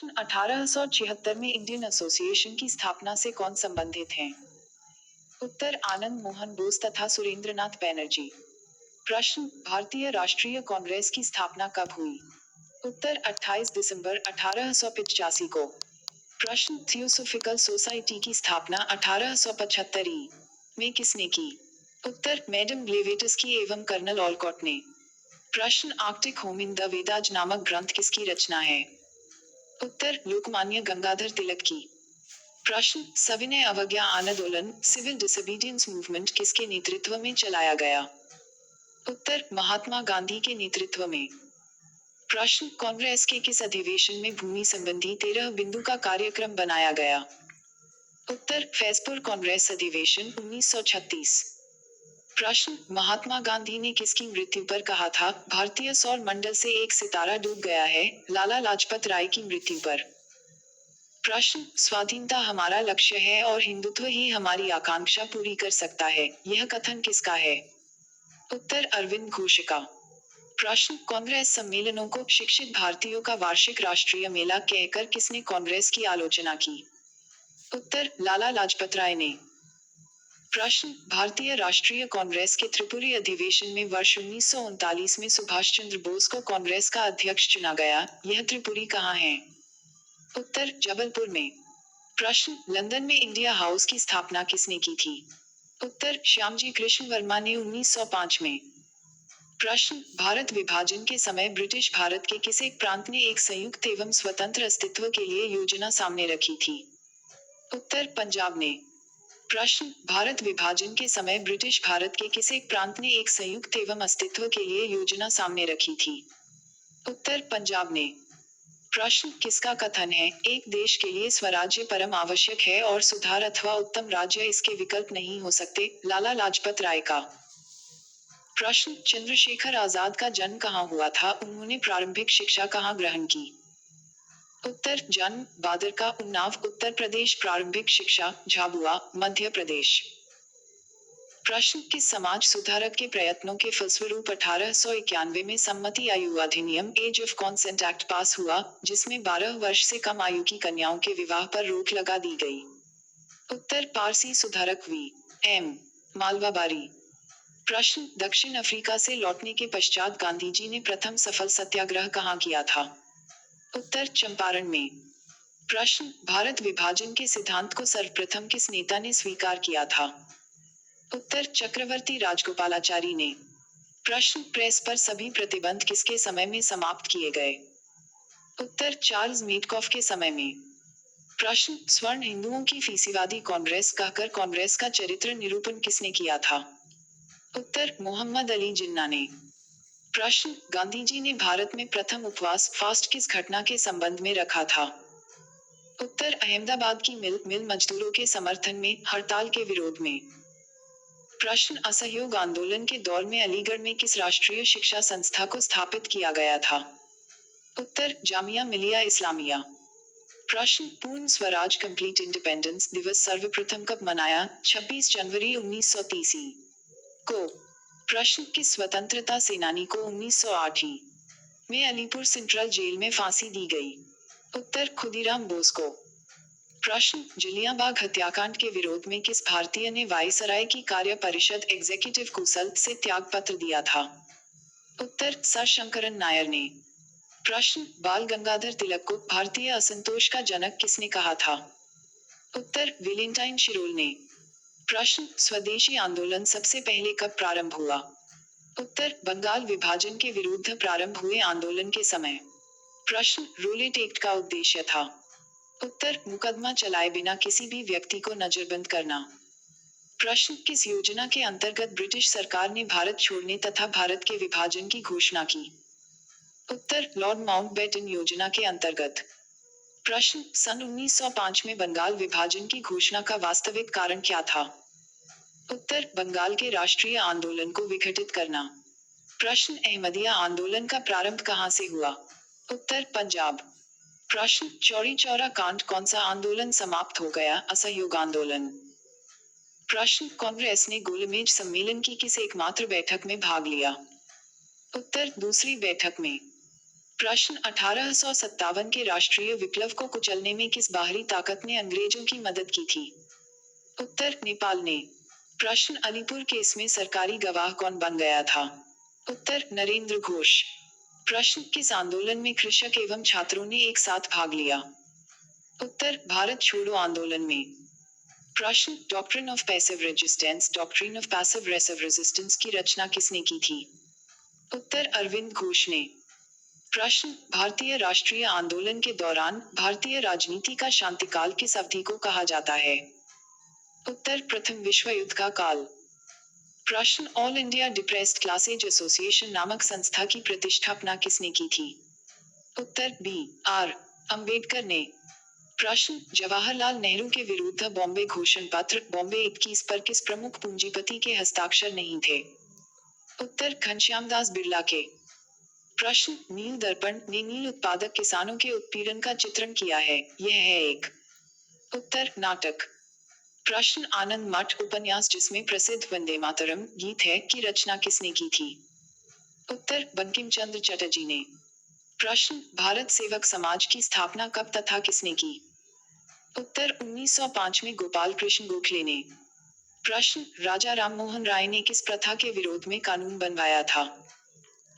प्रश्न 1876 में Indian association की स्थापना से कौन संबंधित हैं? उत्तर आनंद मोहन बोस तथा सुरेंद्रनाथ बैनर्जी। प्रश्न भारतीय राष्ट्रीय कांग्रेस की स्थापना कब हुई? उत्तर 28 दिसंबर 1885 को। प्रश्न थियोसोफिकल सोसाइटी की स्थापना 1875 में किसने की? उत्तर मैडम ब्लेवेटस्की एवं कर्नल ऑलकॉट ने। प्रश्न Arctic home in the Vedas नामक ग्रंथ किसकी रचना है? उत्तर लोकमान्य गंगाधर तिलक की। प्रश्न सविनय अवज्ञा आंदोलन सिविल डिसोबीडियंस मूवमेंट किसके नेतृत्व में चलाया गया? उत्तर महात्मा गांधी के नेतृत्व में। प्रश्न कांग्रेस के किस अधिवेशन में भूमि संबंधी 13 बिंदु का कार्यक्रम बनाया गया? उत्तर फैजपुर कांग्रेस अधिवेशन 1936। प्रश्न महात्मा गांधी ने किसकी मृत्यु पर कहा था भारतीय सौर मंडल से एक सितारा डूब गया है? लाला लाजपत राय की मृत्यु पर। प्रश्न स्वाधीनता हमारा लक्ष्य है और हिंदुत्व ही हमारी आकांक्षा पूरी कर सकता है, यह कथन किसका है? उत्तर अरविंद घोष का। प्रश्न कांग्रेस सम्मेलनों को शिक्षित भारतीयों का वार्षिक राष्ट्रीय मेला कहकर किसने कांग्रेस की आलोचना की? उत्तर लाला लाजपत राय ने। प्रश्न भारतीय राष्ट्रीय कांग्रेस के त्रिपुरी अधिवेशन में वर्ष 1939 में सुभाष चंद्र बोस को कांग्रेस का अध्यक्ष चुना गया, यह त्रिपुरी कहाँ है? उत्तर जबलपुर में। प्रश्न लंदन में इंडिया हाउस की स्थापना किसने की थी? उत्तर श्यामजी कृष्ण वर्मा ने 1905 में। प्रश्न भारत विभाजन के समय ब्रिटिश भारत के किस एक प्रांत ने एक संयुक्त एवं स्वतंत्र अस्तित्व के लिए योजना सामने रखी थी? उत्तर पंजाब ने। प्रश्न भारत विभाजन के समय ब्रिटिश भारत के किस एक प्रांत ने एक संयुक्त एवं अस्तित्व के लिए योजना सामने रखी थी? उत्तर पंजाब ने। प्रश्न किसका कथन है एक देश के लिए स्वराज्य परम आवश्यक है और सुधार अथवा उत्तम राज्य इसके विकल्प नहीं हो सकते? लाला लाजपत राय का। प्रश्न चंद्रशेखर आजाद का जन्म कहाँ हुआ था? उन्होंने प्रारंभिक शिक्षा कहाँ ग्रहण की? उत्तर जन्म बादरका उन्नाव उत्तर प्रदेश प्रारंभिक शिक्षा झाबुआ मध्य प्रदेश। प्रश्न किस समाज सुधारक के प्रयत्नों के फलस्वरूप 1891 में सम्मति आयु अधिनियम age of consent act pass हुआ, जिसमें 12 वर्ष से कम आयु की कन्याओं के विवाह पर रोक लगा दी गई? उत्तर पारसी सुधारक वी एम मालवाबारी। प्रश्न दक्षिण अफ्रीका से लौटने के पश्चात गांधीजी ने प्रथम सफल सत्याग्रह कहाँ किया था? उत्तर चंपारण में। प्रश्न भारत विभाजन के सिद्धांत को सर्वप्रथम किस नेता ने स्वीकार किया था? उत्तर चक्रवर्ती राजगोपालाचारी ने। प्रश्न प्रेस पर सभी प्रतिबंध किसके समय में समाप्त किए गए? उत्तर चार्ल्स मेडकॉफ के समय में। प्रश्न स्वर्ण हिंदुओं की फीसीवादी कांग्रेस कहकर कांग्रेस का चरित्र निरूपण किसने किया था? उत्तर मोहम्मद अली जिन्ना ने। प्रश्न गांधीजी ने भारत में प्रथम उपवास फास्ट किस घटना के संबंध में रखा था? उत्तर अहमदाबाद की मिल मजदूरों के समर्थन में हड़ताल के विरोध में। प्रश्न असहयोग आंदोलन के दौर में अलीगढ़ में किस राष्ट्रीय शिक्षा संस्था को स्थापित किया गया था? उत्तर जामिया मिलिया इस्लामिया। प्रश्न पूर्ण स्वराज कंप्लीट इंडिपेंडेंस दिवस सर्वप्रथम कब मनाया? 26 जनवरी 1930 को। प्रश्न किस स्वतंत्रता सेनानी को 1908 में अलीपुर सेंट्रल जेल में फांसी दी गई? उत्तर खुदीराम बोस को। प्रश्न जलियांबाग हत्याकांड के विरोध में किस भारतीय ने वायसराय की कार्य परिषद एग्जीक्यूटिव कौंसिल से त्यागपत्र दिया था? उत्तर सर शंकरन नायर ने। प्रश्न बाल गंगाधर तिलक को भारतीय असंतोष का जनक किसने कहा था? उत्तर वेलेंटाइन शिरोल ने। प्रश्न स्वदेशी आंदोलन सबसे पहले कब प्रारंभ हुआ? उत्तर बंगाल विभाजन के विरुद्ध प्रारंभ हुए आंदोलन के समय। प्रश्न रोलेट एक्ट का उद्देश्य था? उत्तर मुकदमा चलाए बिना किसी भी व्यक्ति को नजरबंद करना। प्रश्न किस योजना के अंतर्गत ब्रिटिश सरकार ने भारत छोड़ने तथा भारत के विभाजन की घोषणा की? उत्तर लॉर्ड माउंटबेटन योजना के अंतर्गत। प्रश्न सन 1905 में बंगाल विभाजन की घोषणा का वास्तविक कारण क्या था? उत्तर बंगाल के राष्ट्रीय आंदोलन को विघटित करना। प्रश्न अहमदिया आंदोलन का प्रारंभ कहाँ से हुआ? उत्तर पंजाब। प्रश्न चौरी चौरा कांड कौन सा आंदोलन समाप्त हो गया? असहयोग आंदोलन। प्रश्न कांग्रेस ने गोलमेज सम्मेलन की किस एकमात्र बैठक में भाग लिया? उत्तर दूसरी बैठक में। प्रश्न 1857 के राष्ट्रीय विप्लव को कुचलने में किस बाहरी ताकत ने अंग्रेजों की मदद की थी? उत्तर नेपाल ने। प्रश्न अलीपुर केस में सरकारी गवाह कौन बन गया था? उत्तर नरेंद्र घोष। प्रश्न किस आंदोलन में कृषक एवं छात्रों ने एक साथ भाग लिया? उत्तर भारत छोड़ो आंदोलन में। प्रश्न डॉक्ट्रिन ऑफ पैसिव रेजिस्टेंस की रचना किसने की थी? उत्तर अरविंद घोष ने। प्रश्न भारतीय राष्ट्रीय आंदोलन के दौरान भारतीय राजनीति का शांतिकाल किस अवधि को कहा जाता है? उत्तर प्रथम विश्व युद्ध का काल। प्रश्न all India depressed classes association नामक संस्था की प्रतिष्ठापना किसने की थी? उत्तर बी आर अंबेडकर ने। प्रश्न जवाहरलाल नेहरू के विरुद्ध बॉम्बे घोषण पत्र बॉम्बे 21 पर किस प्रमुख पूंजीपति के हस्ताक्षर नहीं थे? उत्तर घनश्यामदास बिरला के। प्रश्न नील दर्पण ने नील उत्पादक किसानों के उत्पीड़न का चित्रण किया है, यह है एक। उत्तर नाटक। प्रश्न आनंद मठ उपन्यास जिसमें प्रसिद्ध वंदे मातरम गीत है की रचना किसने की थी? उत्तर बंकिम चंद्र चटर्जी ने। प्रश्न भारत सेवक समाज की स्थापना कब तथा किसने की? उत्तर 1905 में गोपाल कृष्ण गोखले ने। प्रश्न राजा राममोहन राय ने किस प्रथा के विरोध में कानून बनवाया था?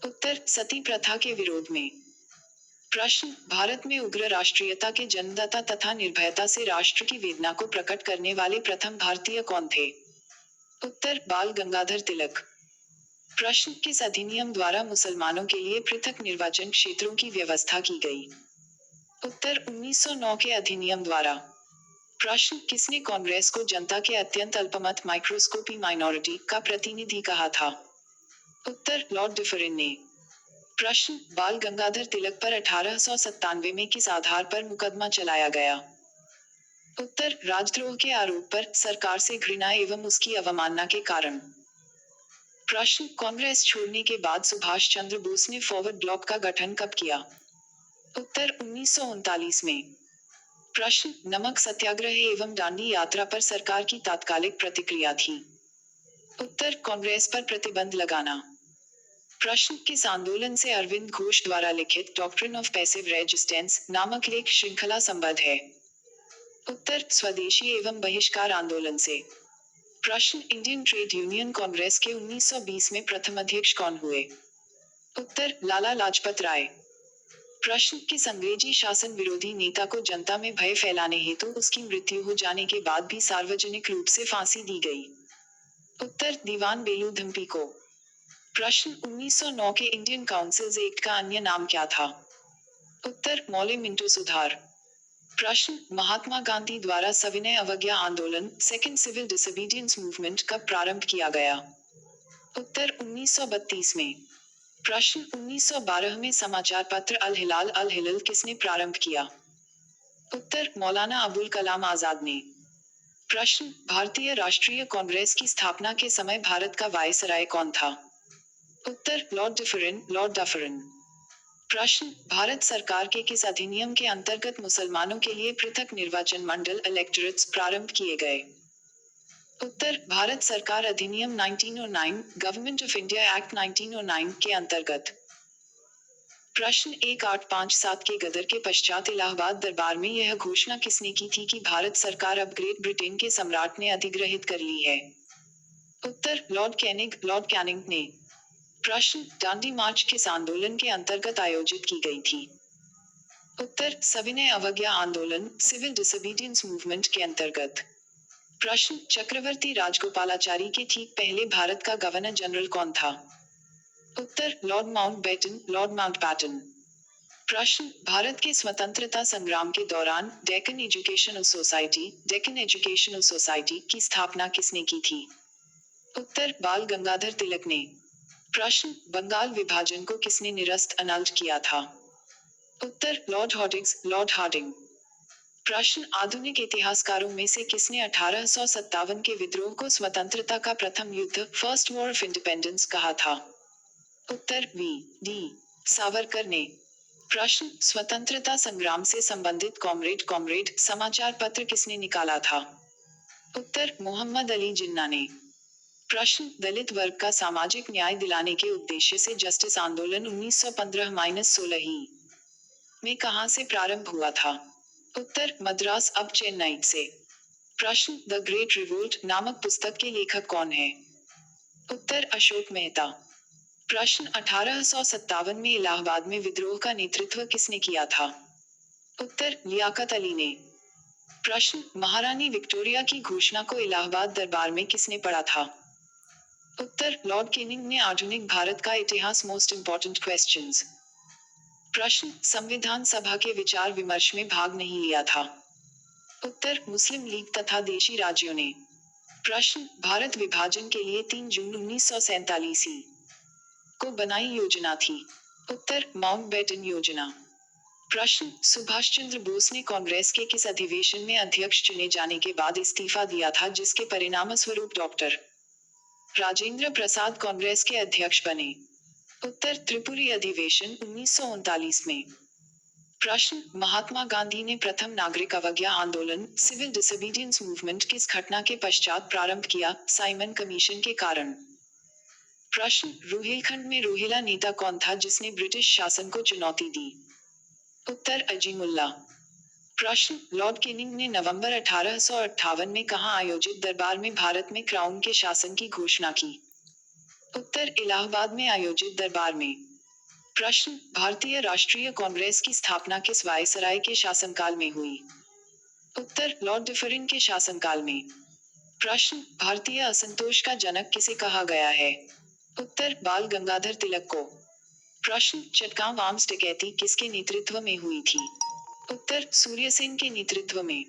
उत्तर सती प्रथा के विरोध में। प्रश्न भारत में उग्र राष्ट्रीयता के जन्मदाता तथा निर्भयता से राष्ट्र की वेदना को प्रकट करने वाले प्रथम भारतीय कौन थे? उत्तर बाल गंगाधर तिलक। प्रश्न किस अधिनियम द्वारा मुसलमानों के लिए पृथक निर्वाचन क्षेत्रों की व्यवस्था की गई? उत्तर 1909 के अधिनियम द्वारा। प्रश्न किसने कांग्रेस को जनता के अत्यंत अल्पमत माइक्रोस्कोपी माइनॉरिटी का प्रतिनिधि कहा था? उत्तर लॉर्ड डिफरिन ने। प्रश्न बाल गंगाधर तिलक पर 1897 में किस आधार पर मुकदमा चलाया गया? उत्तर राजद्रोह के आरोप पर, सरकार से घृणा एवं उसकी अवमानना के कारण। प्रश्न कांग्रेस छोड़ने के बाद सुभाष चंद्र बोस ने फॉरवर्ड ब्लॉक का गठन कब किया? उत्तर 1939 में। प्रश्न नमक सत्याग्रह एवं दांडी यात्रा पर सरकार की तात्कालिक प्रतिक्रिया थी? उत्तर कांग्रेस पर प्रतिबंध लगाना। प्रश्न किस आंदोलन से अरविंद घोष द्वारा लिखित डॉक्ट्रिन ऑफ पैसिव रेजिस्टेंस नामक लेख श्रृंखला संबद्ध है? उत्तर स्वदेशी एवं बहिष्कार आंदोलन से। प्रश्न इंडियन ट्रेड यूनियन कांग्रेस के 1920 में प्रथम अध्यक्ष कौन हुए? उत्तर लाला लाजपत राय। प्रश्न किस अंग्रेजी शासन विरोधी नेता को जनता में भय फैलाने हेतु उसकी मृत्यु हो जाने के बाद भी सार्वजनिक रूप से फांसी दी गई? उत्तर दीवान बेलू धम्पी को। प्रश्न 1909 के इंडियन काउंसिल्स एक्ट का अन्य नाम क्या था? उत्तर मौले मिंटो सुधार। प्रश्न महात्मा गांधी द्वारा सविनय अवज्ञा आंदोलन सेकेंड सिविल डिसोबीडियंस मूवमेंट कब प्रारंभ किया गया? उत्तर 1932 में। प्रश्न 1912 में समाचार पत्र अल हिलाल किसने प्रारंभ किया? उत्तर मौलाना अबुल कलाम आजाद ने। प्रश्न भारतीय राष्ट्रीय कांग्रेस की स्थापना के समय भारत का वायसराय कौन था? उत्तर लॉर्ड डफरिन। प्रश्न भारत सरकार के किस अधिनियम के अंतर्गत मुसलमानों के लिए पृथक निर्वाचन मंडल इलेक्टोरेट्स प्रारंभ किए गए? उत्तर भारत सरकार अधिनियम 1909 गवर्नमेंट ऑफ इंडिया एक्ट 1909 के अंतर्गत। प्रश्न 1857 के गदर के पश्चात इलाहाबाद दरबार में यह घोषणा किसने की थी कि भारत सरकार अब ग्रेट ब्रिटेन के सम्राट ने अधिग्रहित कर ली है? उत्तर लॉर्ड कैनिंग ने। प्रश्न दांडी मार्च किस आंदोलन के अंतर्गत आयोजित की गई थी? उत्तर सविनय अवज्ञा आंदोलन सिविल डिसोबीडियंस मूवमेंट के अंतर्गत। प्रश्न चक्रवर्ती राजगोपालाचारी के ठीक पहले भारत का गवर्नर जनरल कौन था? उत्तर लॉर्ड माउंटबैटन। प्रश्न भारत के स्वतंत्रता संग्राम के दौरान डेक्कन एजुकेशनल सोसाइटी की स्थापना किसने की थी? उत्तर बाल गंगाधर तिलक ने। प्रश्न बंगाल विभाजन को किसने निरस्त अनल्ड किया था? उत्तर लॉर्ड हार्डिंग। प्रश्न आधुनिक इतिहासकारों में से किसने 1857 के विद्रोह को स्वतंत्रता का प्रथम युद्ध फर्स्ट वॉर ऑफ इंडिपेंडेंस कहा था? उत्तर डी सावरकर ने। प्रश्न स्वतंत्रता संग्राम से संबंधित कॉमरेड समाचार पत्र किसने निकाला था? उत्तर मोहम्मद अली जिन्ना ने। प्रश्न दलित वर्ग का सामाजिक न्याय दिलाने के उद्देश्य से जस्टिस आंदोलन 1915-16 में कहां से प्रारंभ हुआ था? उत्तर मद्रास अब चेन्नई से। प्रश्न द ग्रेट रिवोल्ट नामक पुस्तक के लेखक कौन है? उत्तर अशोक मेहता। प्रश्न 1857 में इलाहाबाद में विद्रोह का नेतृत्व किसने किया था? उत्तर लियाकत अली ने। प्रश्न महारानी विक्टोरिया की घोषणा को इलाहाबाद दरबार में किसने पढ़ा था? उत्तर लॉर्ड केनिंग ने। आधुनिक भारत का इतिहास मोस्ट इंपॉर्टेंट क्वेश्चंस। प्रश्न संविधान सभा के विचार विमर्श में भाग नहीं लिया था? उत्तर मुस्लिम लीग तथा देशी राज्यों ने। प्रश्न भारत विभाजन के लिए 3 जून 1947 को बनाई योजना थी? उत्तर माउंटबेटन योजना। प्रश्न सुभाष चंद्र बोस ने कांग्रेस के किस अधिवेशन में अध्यक्ष चुने जाने के बाद इस्तीफा दिया था जिसके परिणामस्वरूप डॉक्टर राजेंद्र प्रसाद कांग्रेस के अध्यक्ष बने? उत्तर त्रिपुरी अधिवेशन 1939 में। प्रश्न महात्मा गांधी ने प्रथम नागरिक अवज्ञा आंदोलन सिविल डिसोबीडियंस मूवमेंट किस घटना के पश्चात प्रारंभ किया? साइमन कमीशन के कारण। प्रश्न रोहिलखंड में रोहिला नेता कौन था जिसने ब्रिटिश शासन को चुनौती दी? उत्तर अजीमुल्ला। प्रश्न लॉर्ड केनिंग ने नवंबर 1858 में कहां आयोजित दरबार में भारत में क्राउन के शासन की घोषणा की? उत्तर इलाहाबाद में आयोजित दरबार में। प्रश्न भारतीय राष्ट्रीय कांग्रेस की स्थापना किस वायसराय के शासनकाल में हुई? उत्तर लॉर्ड डिफरिन के शासनकाल में। प्रश्न भारतीय असंतोष का जनक किसे कहा गया है? उत्तर बाल गंगाधर तिलक को। प्रश्न चटगांव आर्म्स डकैती किसके नेतृत्व में हुई थी? उत्तर सूर्यसेन के नेतृत्व में।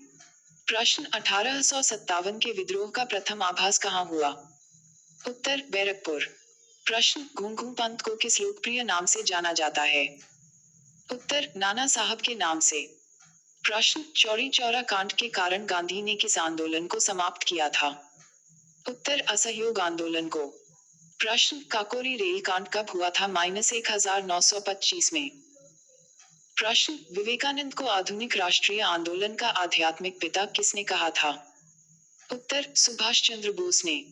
प्रश्न 1857 के विद्रोह का प्रथम आभास कहाँ हुआ? उत्तर बैरकपुर। प्रश्न घुंघू पंत को किस लोकप्रिय नाम से जाना जाता है? उत्तर नाना साहब के नाम से। प्रश्न चौरी चौरा कांड के कारण गांधी ने किस आंदोलन को समाप्त किया था? उत्तर असहयोग आंदोलन को। प्रश्न काकोरी रेल कांड कब हुआ था? -1925 में। प्रश्न विवेकानंद को आधुनिक राष्ट्रीय आंदोलन का आध्यात्मिक पिता किसने कहा था? उत्तर सुभाष चंद्र बोस ने।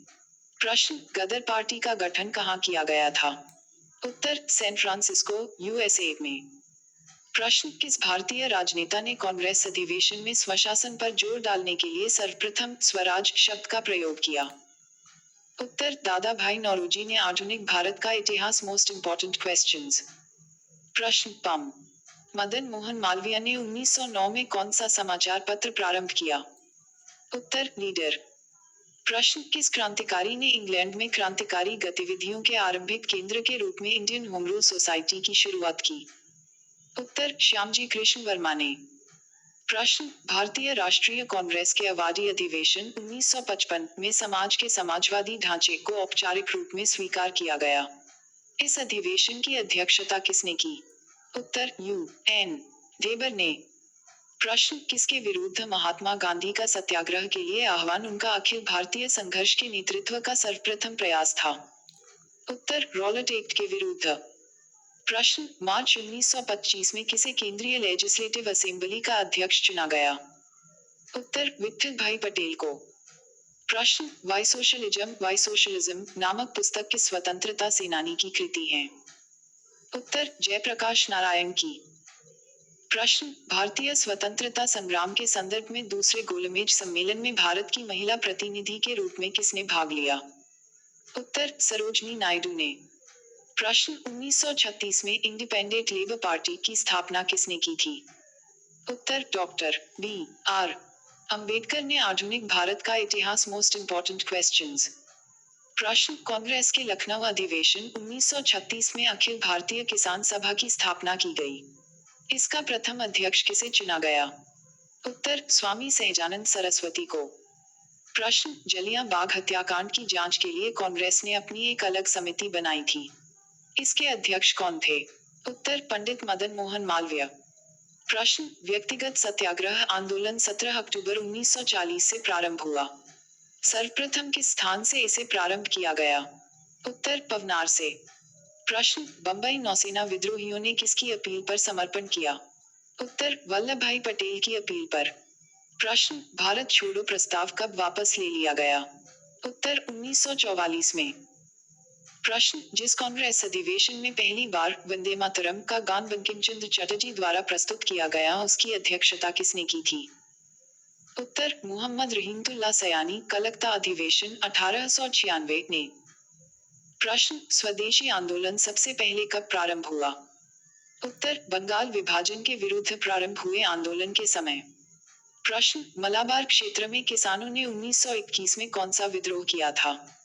प्रश्न गदर पार्टी का गठन कहाँ किया गया था? उत्तर सैन फ्रांसिस्को, यूएसए में। प्रश्न किस भारतीय राजनेता ने कांग्रेस अधिवेशन में स्वशासन पर जोर डालने के लिए सर्वप्रथम स्वराज शब्द का प्रयोग किया? उत्तर दादा भाई नौरोजी ने। आधुनिक भारत का इतिहास मोस्ट इंपॉर्टेंट क्वेश्चंस। प्रश्न पम मदन मोहन मालवीय ने 1909 में कौन सा समाचार पत्र प्रारंभ किया? उत्तर लीडर। प्रश्न किस क्रांतिकारी ने इंग्लैंड में क्रांतिकारी गतिविधियों के आरंभिक केंद्र के रूप में इंडियन होम रूल सोसाइटी की शुरुआत की? उत्तर श्यामजी कृष्ण वर्मा ने। प्रश्न भारतीय राष्ट्रीय कांग्रेस के अवार्डी अधिवेशन 1955 में समाज के समाजवादी ढांचे को औपचारिक रूप में स्वीकार किया गया। इस अधिवेशन की अध्यक्षता किसने की? उत्तर UN देबर ने। प्रश्न किसके विरुद्ध महात्मा गांधी का सत्याग्रह के लिए आह्वान उनका अखिल भारतीय संघर्ष के नेतृत्व का सर्वप्रथम प्रयास था? उत्तर रॉलेट एक्ट के विरुद्ध। प्रश्न मार्च 1925 में किसे केंद्रीय लेजिस्लेटिव असेंबली का अध्यक्ष चुना गया? उत्तर विठल भाई पटेल को। प्रश्न वाई सोशलिज्म नामक पुस्तक किस स्वतंत्रता सेनानी की कृति है? उत्तर जयप्रकाश नारायण की। प्रश्न भारतीय स्वतंत्रता संग्राम के संदर्भ में दूसरे गोलमेज सम्मेलन में भारत की महिला प्रतिनिधि के रूप में किसने भाग लिया? उत्तर सरोजनी नायडू ने। प्रश्न 1936 में इंडिपेंडेंट लेबर पार्टी की स्थापना किसने की थी? उत्तर डॉक्टर BR अंबेडकर ने। आधुनिक भारत का इतिहास मोस्ट इंपॉर्टेंट क्वेश्चंस। प्रश्न कांग्रेस के लखनऊ अधिवेशन 1936 में अखिल भारतीय किसान सभा की स्थापना की गई। इसका प्रथम अध्यक्ष किसे चुना गया? उत्तर स्वामी सहजानंद सरस्वती को। प्रश्न जलियां बाग हत्याकांड की जांच के लिए कांग्रेस ने अपनी एक अलग समिति बनाई थी। इसके अध्यक्ष कौन थे? उत्तर पंडित मदन मोहन मालवीय। प्रश्न व्यक्तिगत सत्याग्रह आंदोलन 17 अक्टूबर 1940 से प्रारंभ हुआ। सर्वप्रथम किस स्थान से इसे प्रारंभ किया गया? उत्तर पवनार से। प्रश्न बंबई नौसेना विद्रोहियों ने किसकी अपील पर समर्पण किया? उत्तर वल्लभ भाई पटेल की अपील पर। प्रश्न भारत छोड़ो प्रस्ताव कब वापस ले लिया गया? उत्तर 1944 में। प्रश्न, जिस कांग्रेस अधिवेशन में पहली बार वंदे मातरम का गान बंकिम चंद्र चटर्जी द्वारा प्रस्तुत किया गया उसकी अध्यक्षता किसने की थी? उत्तर, मोहम्मद रहीमतुल्लाह सयानी। कलकत्ता अधिवेशन 1896 ने। प्रश्न, स्वदेशी आंदोलन सबसे पहले कब प्रारंभ हुआ? उत्तर, बंगाल विभाजन के विरुद्ध प्रारंभ हुए आंदोलन के समय। प्रश्न, मलाबार क्षेत्र में किसानों ने 1921 में कौन सा विद्रोह किया था?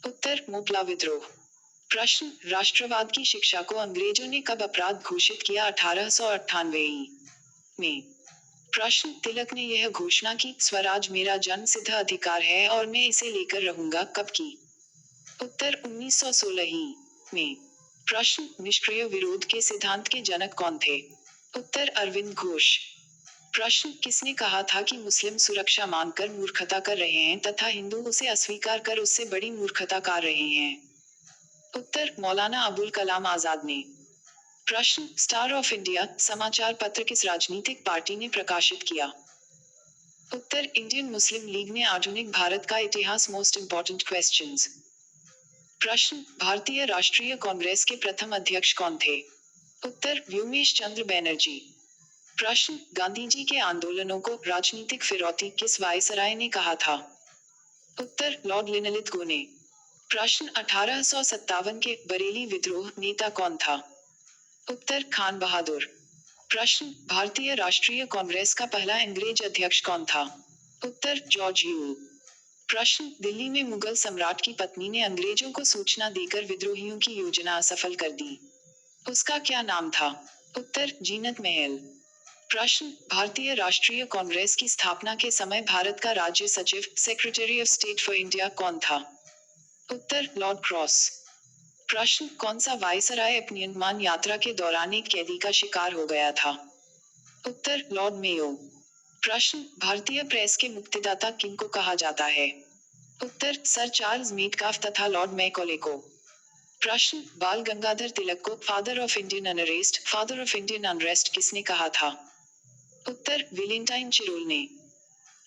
उत्तर, मोपला विद्रोह। प्रश्न, राष्ट्रवाद की शिक्षा को अंग्रेजों ने कब अपराध घोषित किया? 1898 में। प्रश्न, तिलक ने यह घोषणा की, स्वराज मेरा जन्म सिद्ध अधिकार है और मैं इसे लेकर रहूंगा, कब की? उत्तर, 1916 में। प्रश्न, निष्क्रिय विरोध के सिद्धांत के जनक कौन थे? उत्तर, अरविंद घोष। प्रश्न, किसने कहा था कि मुस्लिम सुरक्षा मांगकर मूर्खता कर रहे हैं तथा हिंदू उसे अस्वीकार कर उससे बड़ी मूर्खता कर रहे हैं? उत्तर, मौलाना अबुल कलाम आजाद ने। प्रश्न, स्टार ऑफ इंडिया समाचार पत्र किस राजनीतिक पार्टी ने प्रकाशित किया? उत्तर, इंडियन मुस्लिम लीग ने। आधुनिक भारत का इतिहास मोस्ट इंपॉर्टेंट क्वेश्चंस। प्रश्न, भारतीय राष्ट्रीय कांग्रेस के प्रथम अध्यक्ष कौन थे? उत्तर, व्योमेश चंद्र बैनर्जी। प्रश्न, गांधी जी के आंदोलनों को राजनीतिक फिरौती किस वायसराय ने कहा था? उत्तर, लॉर्ड लिनलिथगो ने। प्रश्न, 1857 के बरेली विद्रोह नेता कौन था? उत्तर, खान बहादुर। प्रश्न, भारतीय राष्ट्रीय कांग्रेस का पहला अंग्रेज अध्यक्ष कौन था? उत्तर, जॉर्ज ह्यूल। प्रश्न, दिल्ली में मुगल सम्राट की पत्नी ने अंग्रेजों को सूचना देकर विद्रोहियों की योजना असफल कर दी। उसका क्या नाम था? उत्तर, जीनत महल। प्रश्न, भारतीय राष्ट्रीय कांग्रेस की स्थापना के समय भारत का राज्य सचिव secretary of state for India कौन था? उत्तर, लॉर्ड क्रॉस। प्रश्न, कौन सा वायसराय अपनी अंडमान यात्रा के दौरान एक कैदी का शिकार हो गया था? उत्तर, लॉर्ड मेयो। प्रश्न, भारतीय प्रेस के मुक्तिदाता किनको कहा जाता है? उत्तर, सर चार्ल्स मेटकाफ तथा लॉर्ड मैकॉले को। प्रश्न, बाल गंगाधर तिलक को father of Indian unrest, father of Indian unrest किसने कहा था? उत्तर, विलेंटाइन चिरोल ने।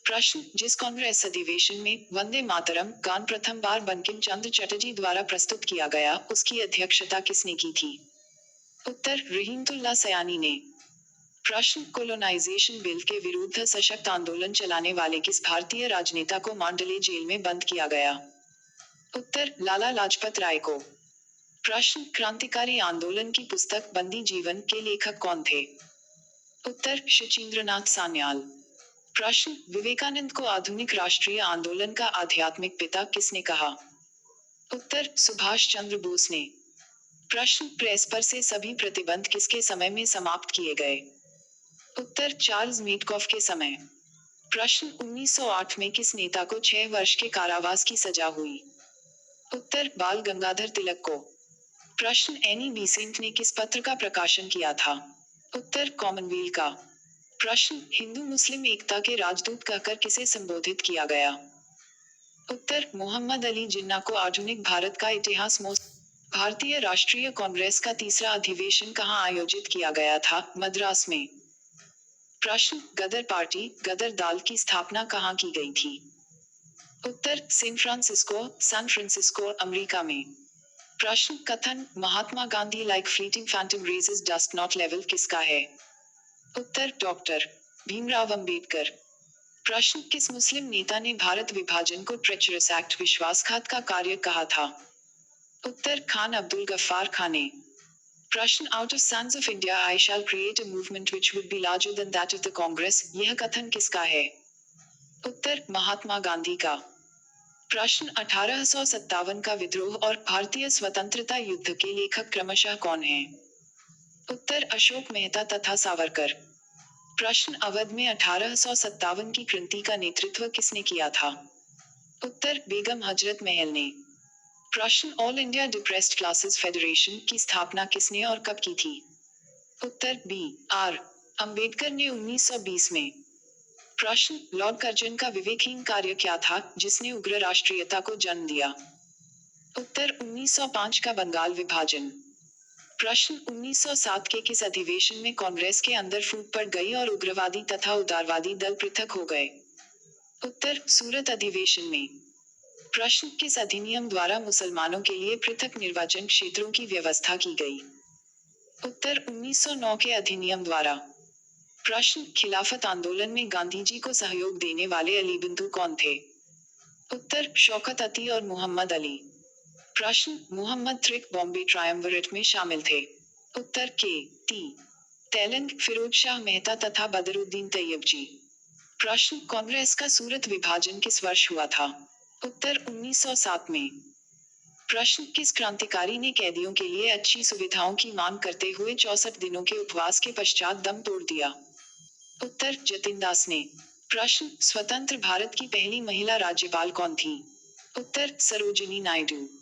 प्रश्न, जिस कांग्रेस अधिवेशन में वंदे मातरम गान प्रथम बार बंकिम चंद्र चटर्जी द्वारा प्रस्तुत किया गया उसकी अध्यक्षता किसने की थी? उत्तर, रहीमतुल्लाह सयानी ने। प्रश्न, कोलोनाइजेशन बिल के विरुद्ध सशक्त आंदोलन चलाने वाले किस भारतीय राजनेता को मांडले जेल में बंद किया गया? उत्तर, लाला लाजपत राय को। प्रश्न, क्रांतिकारी आंदोलन की पुस्तक बंदी जीवन के लेखक कौन थे? उत्तर, शचींद्रनाथ सान्याल। प्रश्न, विवेकानंद को आधुनिक राष्ट्रीय आंदोलन का आध्यात्मिक पिता किसने कहा? उत्तर, सुभाष चंद्र बोस ने। प्रश्न, प्रेस पर से सभी प्रतिबंध किसके समय में समाप्त किए गए? उत्तर, चार्ल्स मेटकॉफ के समय। प्रश्न, 1908 में किस नेता को 6 वर्ष के कारावास की सजा हुई? उत्तर, बाल गंगाधर तिलक को। प्रश्न, एनी बीसेंट ने किस पत्र का प्रकाशन किया था? उत्तर, कॉमनवेल्थ का। प्रश्न, हिंदू मुस्लिम एकता के राजदूत कहकर किसे संबोधित किया गया? उत्तर, मोहम्मद अली जिन्ना को। आधुनिक भारत का इतिहास मोस्ट। भारतीय राष्ट्रीय कांग्रेस का तीसरा अधिवेशन कहाँ आयोजित किया गया था? मद्रास में। प्रश्न, गदर पार्टी गदर दल की स्थापना कहाँ की गई थी? उत्तर, सैन फ्रांसिस्को, अमेरिका में। प्रश्न, कथन Mahatma Gandhi like fleeting phantom rages dust not level किसका है? उत्तर, डॉक्टर भीमराव अंबेडकर। प्रश्न, किस मुस्लिम नेता ने भारत विभाजन को ट्रेचरस एक्ट विश्वासघात का कार्य कहा था? उत्तर, खान अब्दुल गफ्फार खान ने। प्रश्न, out of sons of India I shall create a movement which would be larger than that of the Congress, यह कथन किसका है? उत्तर, महात्मा गांधी का। प्रश्न, 1857 का विद्रोह और भारतीय स्वतंत्रता युद्ध के लेखक क्रमशः कौन हैं? उत्तर, अशोक मेहता तथा सावरकर। प्रश्न, अवध में 1857 की क्रांति का नेतृत्व किसने किया था? उत्तर, बेगम हजरत महल ने। प्रश्न, all India depressed classes federation की स्थापना किसने और कब की थी? उत्तर, बी आर अंबेडकर ने 1920 में। प्रश्न, लॉर्ड कर्जन का विवेकहीन कार्य क्या था जिसने उग्र राष्ट्रीयता को जन्म दिया? उत्तर, 1905 का बंगाल विभाजन। प्रश्न, 1907 के किस अधिवेशन में कांग्रेस के अंदर फूट पड़ गई और उग्रवादी तथा उदारवादी दल पृथक हो गए? उत्तर, सूरत अधिवेशन में। प्रश्न, किस अधिनियम द्वारा मुसलमानों के लिए पृथक निर्वाचन क्षेत्रों की व्यवस्था की गई? उत्तर, 1909 के अधिनियम द्वारा। प्रश्न, खिलाफत आंदोलन में गांधी जी को सहयोग देने वाले अली बंधु कौन थे? उत्तर, शौकत अती और मोहम्मद अली। प्रश्न, मोहम्मद त्रिक बॉम्बे ट्रायम्विरेट में शामिल थे? उत्तर, के टी तेलंग, फिरोज शाह मेहता तथा बदरुद्दीन तैयबजी। प्रश्न, कांग्रेस का सूरत विभाजन किस वर्ष हुआ था? उत्तर, 1907 में। प्रश्न, किस क्रांतिकारी ने कैदियों के लिए अच्छी सुविधाओं की मांग करते हुए 64 दिनों के उपवास के पश्चात दम तोड़ दिया? उत्तर, जतिन दास ने। प्रश्न, स्वतंत्र भारत की पहली महिला राज्यपाल कौन थी? उत्तर, सरोजिनी नायडू।